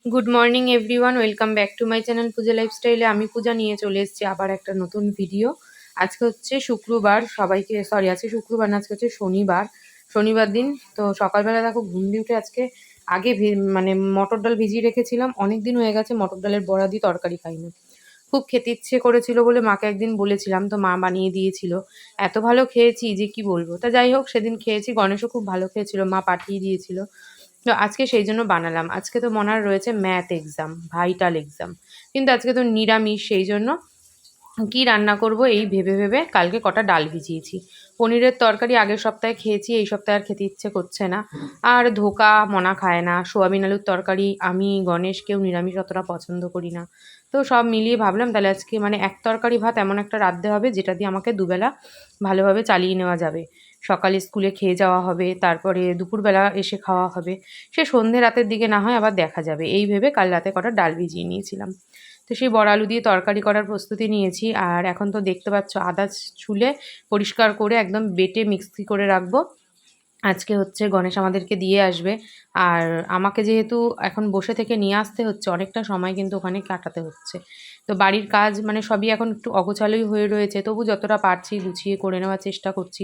Good morning everyone, welcome back to my channel Puja লাইফস্টাইলে। আমি পূজা নিয়ে চলে এসেছি আবার একটা নতুন ভিডিও। আজকে হচ্ছে শুক্রবার, সবাইকে সরি আজকে শুক্রবার না, আজকে হচ্ছে শনিবার। শনিবার দিন তো সকালবেলা দেখো ঘুম দিয়ে উঠে আজকে আগে মানে মটর ডাল ভিজিয়ে রেখেছিলাম। অনেক দিন হয়ে গেছে মটর ডালের বড়া দিয়ে তরকারি খাই না। খুব খেতে ইচ্ছে করেছিল বলে মাকে একদিন বলেছিলাম, তো মা বানিয়ে দিয়েছিল। এত ভালো খেয়েছি যে কি বলবো। তা যাই হোক, সেদিন খেয়েছি, গণেশও খুব ভালো খেয়েছিল, মা পাঠিয়ে দিয়েছিল। তো আজকে সেই জন্য বানালাম। আজকে তো মনার রয়েছে ম্যাথ এক্সাম, ভাইটাল এক্সাম, কিন্তু আজকে তো নিরামিষ, সেই জন্য কি রান্না করব এই ভেবে ভেবে কালকে কটা ডাল ভিজিয়েছি। পনিরের তরকারি আগের সপ্তাহে খেয়েছি, এই সপ্তাহে আর খেতে ইচ্ছে করছে না। আর ধোকা মনা খায় না, সোয়াবিন আলুর তরকারি আমি, গণেশ কেউ নিরামিষ অতটা পছন্দ করি না। তো সব মিলিয়ে ভাবলাম তাহলে আজকে মানে এক তরকারি ভাত এমন একটা রাঁধতে হবে যেটা দিয়ে আমাকে দুবেলা ভালোভাবে চালিয়ে নেওয়া যাবে। সকালে স্কুলে খেয়ে যাওয়া হবে, তারপরে দুপুরবেলা এসে খাওয়া হবে, সে সন্ধে রাতের দিকে না হয় আবার দেখা যাবে, এই ভেবে কাল রাতে কটা ডাল ভিজিয়ে নিয়েছিলাম। তো সেই বড় আলু দিয়ে তরকারি করার প্রস্তুতি নিয়েছি। আর এখন তো দেখতে পাচ্ছ আদা ছুলে পরিষ্কার করে একদম বেটে মিক্সি করে রাখবো। আজকে হচ্ছে গণেশ আমাদেরকে দিয়ে আসবে। আর আমাকে যেহেতু এখন বসে থেকে নিয়ে আসতে হচ্ছে, অনেকটা সময় কিন্তু ওখানে কাটাতে হচ্ছে। তো বাড়ির কাজ মানে সবই এখন একটু অগোছালোই হয়ে রয়েছে, তবু যতটা পারছি গুছিয়ে করে নেওয়ার চেষ্টা করছি,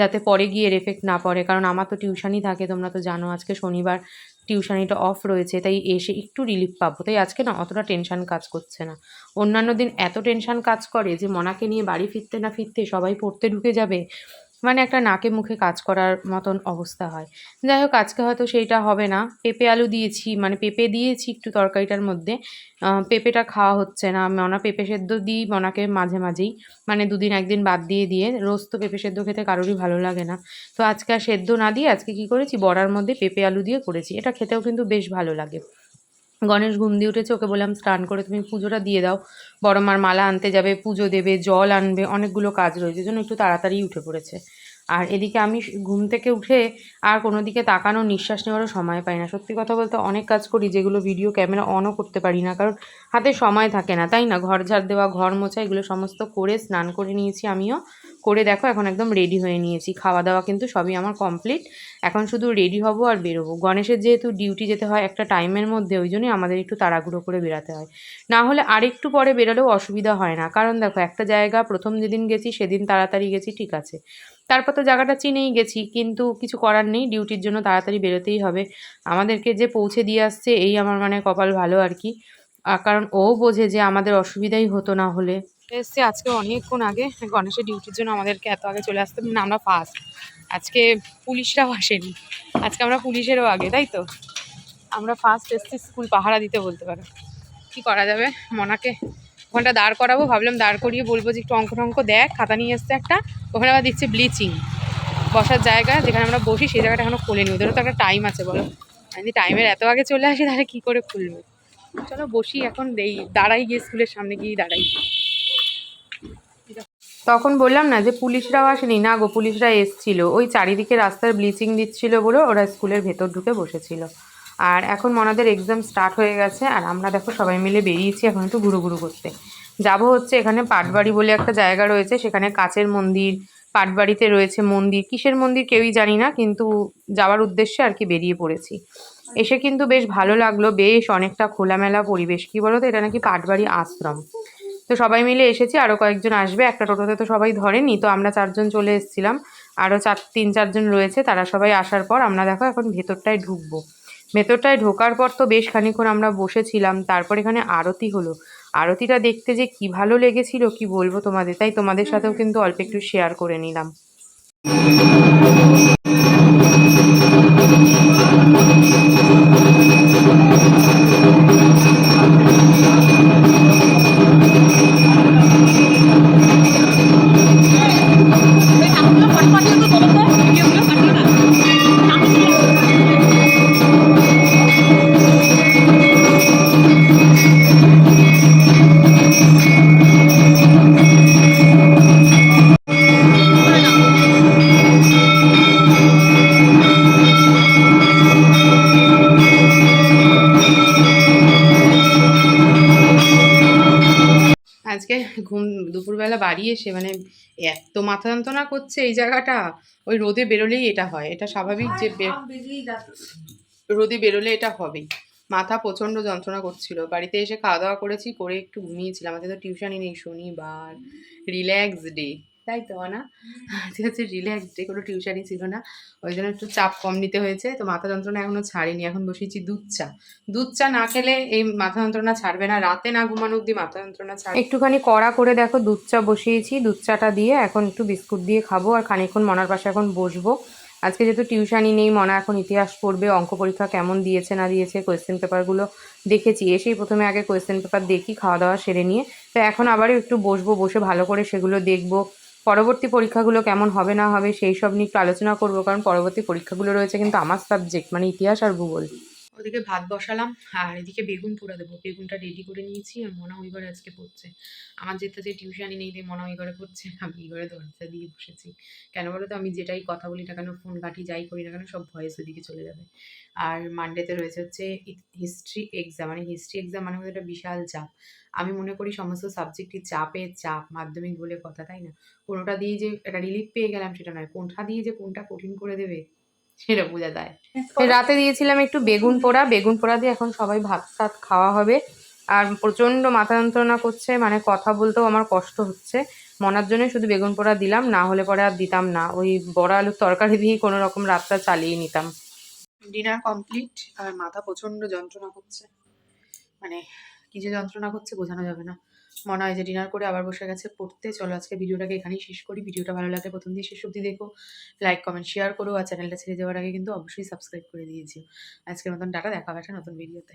যাতে পরে গিয়ে এর এফেক্ট না পড়ে। কারণ আমার তো টিউশনই থাকে, তোমরা তো জানো আজকে শনিবার টিউশনিটা অফ রয়েছে, তাই এসে একটু রিলিফ পাবো। তাই আজকে না অতটা টেনশন কাজ করছে না। অন্যান্য দিন এত টেনশন কাজ করে যে মনাকে নিয়ে বাড়ি ফিরতে না ফিরতে সবাই পড়তে ঢুকে যাবে, মানে একটা নাকে মুখে কাজ করার মতন অবস্থা হয়। যাই হোক, আজকে হয়তো সেইটা হবে না। পেঁপে আলু দিয়েছি, মানে পেঁপে দিয়েছি একটু তরকারিটার মধ্যে। পেঁপেটা খাওয়া হচ্ছে না, মনা পেঁপে সেদ্ধ দিই মনাকে মাঝে মাঝেই, মানে দুদিন একদিন বাদ দিয়ে দিয়ে। রোজ তো পেঁপে সেদ্ধ খেতে কারোরই ভালো লাগে না। তো আজকে আর সেদ্ধ না দিয়ে আজকে কি করেছি, বড়ার মধ্যে পেঁপে আলু দিয়ে করেছি। এটা খেতেও কিন্তু বেশ ভালো লাগে। গণেশ ঘুম দিয়ে উঠেছে, ওকে বললাম স্নান করে তুমি পুজোটা দিয়ে দাও। বড় মার মালা আনতে যাবে, পুজো দেবে, জল আনবে, অনেকগুলো কাজ রয়েছে, জন্য একটু তাড়াতাড়ি উঠে পড়েছে। আর এদিকে আমি ঘুম থেকে উঠে আর কোনো দিকে তাকানো, নিঃশ্বাস নেওয়ারও সময় পাই না। সত্যি কথা বলতে অনেক কাজ করি যেগুলো ভিডিও ক্যামেরা অনও করতে পারি না, কারণ হাতে সময় থাকে না, তাই না? ঘর ঝাড় দেওয়া, ঘর মোছা, এগুলো সমস্ত করে স্নান করে নিয়েছি আমিও। করে দেখো এখন একদম রেডি হয়ে নিয়েছি, খাওয়া দাওয়া কিন্তু সবই আমার কমপ্লিট। এখন শুধু রেডি হব আর বেরোবো। গণেশের যেহেতু ডিউটি যেতে হয় একটা টাইমের মধ্যে, ওই জন্যই আমাদের একটু তাড়াহুড়ো করে বেরাতে হয়। না হলে আরেকটু পরে বেরোলেও অসুবিধা হয় না, কারণ দেখো একটা জায়গা প্রথম যেদিন গেছি সেদিন তাড়াতাড়ি গেছি, ঠিক আছে, তারপর তো জায়গাটা চিনেই গেছি, কিন্তু কিছু করার নেই, ডিউটির জন্য তাড়াতাড়ি বেরোতেই হবে। আমাদেরকে যে পৌঁছে দিয়ে আসছে এই আমার মানে কপাল ভালো আর কি। কারণ ও বোঝে যে আমাদের অসুবিধাই হতো না হলে। এসছে আজকে অনেকক্ষণ আগে, গণেশের ডিউটির জন্য আমাদেরকে এত আগে চলে আসতে না, আমরা ফার্স্ট। আজকে পুলিশরাও আসেনি, আজকে আমরা পুলিশেরও আগে, তাই তো। আমরা ফার্স্ট এসছি স্কুল পাহারা দিতে, বলতে পারো। কি করা যাবে, মনাকে ওখানটা দাঁড় করাবো, ভাবলাম দাঁড় করিয়ে বলবো যে একটু অঙ্ক টঙ্ক দেখ, খাতা নিয়ে এসছে একটা, ওখানে আবার দিচ্ছে ব্লিচিং। বসার জায়গা যেখানে আমরা বসি সেই জায়গাটা এখনো খোলেনি, ওদেরও তো একটা টাইম আছে বলো। যদি টাইমের এত আগে চলে আসি তাহলে কী করে খুলবে। চলো বসি এখন, দাঁড়াই গিয়ে স্কুলের সামনে গিয়েই দাঁড়াই। তখন বললাম না যে পুলিশরাও আসেনি, না গো পুলিশরা এসছিল, ওই চারিদিকে রাস্তার ব্লিচিং দিচ্ছিল বলে ওরা স্কুলের ভেতর ঢুকে বসেছিল। আর এখন মনাদের এক্সাম স্টার্ট হয়ে গেছে, আর আমরা দেখো সবাই মিলে বেরিয়েছি এখন একটু ঘুরু ঘুরু করতে। যাবো হচ্ছে এখানে পাটবাড়ি বলে একটা জায়গা রয়েছে, সেখানে কাচের মন্দির, পাটবাড়িতে রয়েছে মন্দির, কিসের মন্দির কেউই জানি না, কিন্তু যাওয়ার উদ্দেশ্যে আর কি বেরিয়ে পড়েছি। এসে কিন্তু বেশ ভালো লাগলো, বেশ অনেকটা খোলামেলা পরিবেশ। কি বলো তো, এটা নাকি পাটবাড়ি আশ্রম। তো সবাই মিলে এসেছি, আরও কয়েকজন আসবে, একটা টোটোতে তো সবাই ধরেনি, তো আমরা 4জন চলে এসেছিলাম। আরও 3-4জন রয়েছে, তারা সবাই আসার পর আমরা দেখো এখন ভেতরটায় ঢুকবো। ভেতরটায় ঢোকার পর তো বেশ খানিক্ষণ আমরা বসেছিলাম, তারপর এখানে আরতি হলো। আরতিটা দেখতে যে কি ভালো লেগেছিল কি বলবো তোমাদের, তাই তোমাদের সাথেও কিন্তু অল্প একটু শেয়ার করে নিলাম। আজকে দুপুরবেলা বাড়ি এসে মানে এত মাথা যন্ত্রণা করছে এই জায়গাটা। ওই রোদে বেরোলেই এটা হয়, এটা স্বাভাবিক যে রোদে বেরোলে এটা হবেই। মাথা প্রচণ্ড যন্ত্রণা করছিল। বাড়িতে এসে খাওয়া দাওয়া করেছি, করে একটু ঘুমিয়েছিলাম। আমাদের তো টিউশনই নেই, শনিবার, রিল্যাক্স ডে, তাই তো না? আজকে হচ্ছে রিল্যাক্স ডে, কোনো টিউশনই ছিল না। ওই জন্য একটু চাপ কম নিতে হয়েছে। তো মাথা যন্ত্রণা এখনও ছাড়েনি। এখন বসিয়েছি দুধ চা। দুধ চা না খেলে এই মাথা যন্ত্রণা ছাড়বে না, রাতে না ঘুমানো অব্দি মাথা যন্ত্রণা ছাড়বে। একটুখানি কড়া করে দেখো দুধ চা বসিয়েছি। দুধ চাটা দিয়ে এখন একটু বিস্কুট দিয়ে খাবো, আর খানিকক্ষণ মনার পাশে এখন বসবো। আজকে যেহেতু টিউশনই নেই, মনা এখন ইতিহাস পড়বে। অঙ্ক পরীক্ষা কেমন দিয়েছে না দিয়েছে কোয়েশ্চেন পেপারগুলো দেখেছি, এসেই প্রথমে আগে কোয়েশ্চেন পেপার দেখি খাওয়া দাওয়া সেরে নিয়ে। তো এখন আবারও একটু বসবো, বসে ভালো করে সেগুলো দেখবো। পরবর্তী পরীক্ষাগুলো কেমন হবে না হবে সেই সব নিয়ে একটু আলোচনা করবো, কারণ পরবর্তী পরীক্ষাগুলো রয়েছে কিন্তু আমার সাবজেক্ট মানে ইতিহাস আর ভূগোল। ওদিকে ভাত বসালাম আর এদিকে বেগুন পোড়া দেবো। বেগুনটা রেডি করে নিয়েছি, আর মনা ওই ঘরে আজকে পড়ছে। আমার যেতে যে টিউশনই নেই, দিয়ে মনা ওই ঘরে পড়ছে, আমি এই ঘরে দরজা দিয়ে বসেছি। কেন বলো তো, আমি যেটাই কথা বলি না কেন, ফোন ঘাঁটি যাই করি না কেন, সব ভয়েস ওদিকে চলে যাবে। আর মানডেতে রয়েছে হচ্ছে হিস্ট্রি এক্সাম, মানে হিস্ট্রি এক্সাম মানে একটা বিশাল চাপ। আমি মনে করি সমস্ত সাবজেক্টই চাপের চাপ, মাধ্যমিক বলে কথা, তাই না? কোনোটা দিয়ে যে একটা রিলিফ পেয়ে গেলাম সেটা নয়, কোনটা দিয়ে যে কোনটা কঠিন করে দেবে সেটা বোঝা যায়। রাতে দিয়েছিলাম একটু বেগুন পোড়া, বেগুন পোড়া দিয়ে এখন সবাই ভাত টাত খাওয়া হবে। আর প্রচণ্ড মাথা যন্ত্রণা করছে, মানে কথা বলতেও আমার কষ্ট হচ্ছে। মনার জন্য শুধু বেগুন পোড়া দিলাম, না হলে পরে আর দিতাম না। ওই বড়া আলুর তরকারি দিয়েই কোনো রকম রাতটা চালিয়ে নিতাম। ডিনার কমপ্লিট, আর মাথা প্রচণ্ড যন্ত্রণা করছে, মানে কি যে যন্ত্রণা করছে বোঝানো যাবে না। মনে হয় যে ডিনার করে আবার বসে গেছে পড়তে। চলো আজকে ভিডিওটাকে এখানেই শেষ করি। ভিডিওটা ভালো লাগলে প্রথম দিয়ে শেষ অবধি দেখো, লাইক কমেন্ট শেয়ার করো, আর চ্যানেলটা ছেড়ে যাওয়ার আগে কিন্তু অবশ্যই সাবস্ক্রাইব করে দিয়েছি। আজকের মতন টাটা, দেখা হবে একটা নতুন ভিডিওতে।